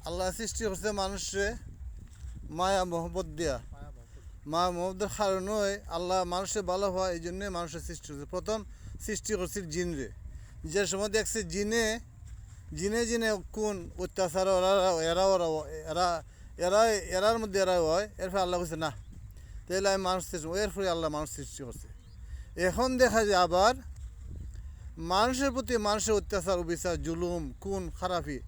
আল্লাহ সৃষ্টি করছে মানুষে মায়া মোহব্বত দিয়া। মায়া মোহব্বতের কারণে আল্লাহ মানুষের ভালো হয়, এই জন্যে মানুষের সৃষ্টি করছে। প্রথম সৃষ্টি করছে জিনরে। যে সময় দেখছে জিনে জিনে জিনে কোন অত্যাচার এরার মধ্যে এরা হয়, এরপরে আল্লাহ বলছে না, তাহলে আমি মানুষ সৃষ্টি, এরপরে আল্লাহ মানুষ সৃষ্টি করছে। এখন দেখা যায় আবার মানুষের প্রতি মানুষের অত্যাচার, অবিচার, জুলুম, খুন খারাপি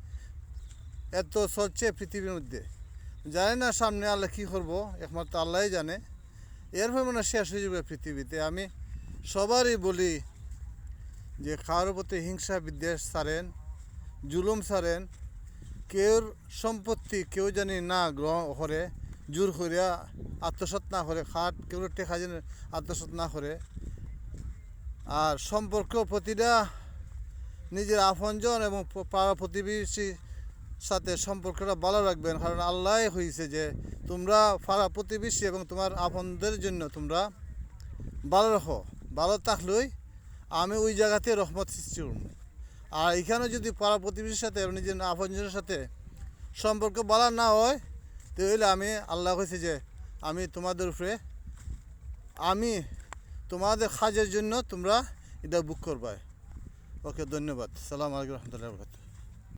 এত চলছে পৃথিবীর মধ্যে। জানি না সামনে আল্লাহ কী করবো, একমাত্র আল্লাহই জানে। এরপর মানে শেষ হয়ে যাবে পৃথিবীতে। আমি সবারই বলি যে কারোর প্রতি হিংসা বিদ্বেষ ছাড়েন, জুলুম ছাড়েন। কেউর সম্পত্তি কেউ জানি না গ্রহণ করে, জোর করিয়া আত্মসাৎ না করে, খাট কেউ টেকা যেন আত্মসাৎ না করে। আর সম্পর্ক প্রতিটা নিজের আপনজন এবং পাড়া প্রতিবেশীর সাথে সম্পর্কটা ভালো রাখবেন, কারণ আল্লাহ হয়েছে যে তোমরা পাড়া প্রতিবেশী এবং তোমার আপনদের জন্য তোমরা ভালো রাখো। ভালো থাকলেই আমি ওই জায়গাতে রহমত সৃষ্টি করব। আর এখানে যদি পাড়া প্রতিবেশীর সাথে এবং নিজের আপনজনের সাথে সম্পর্ক ভালো না হয়, তাহলে আমি আল্লাহ কইছে যে আমি তোমাদের উপরে আমি তোমাদের কাজের জন্য তোমরা এটা বুক করবা। ওকে, ধন্যবাদ। সালাম আলাইকুম রহমতুল্লাহ।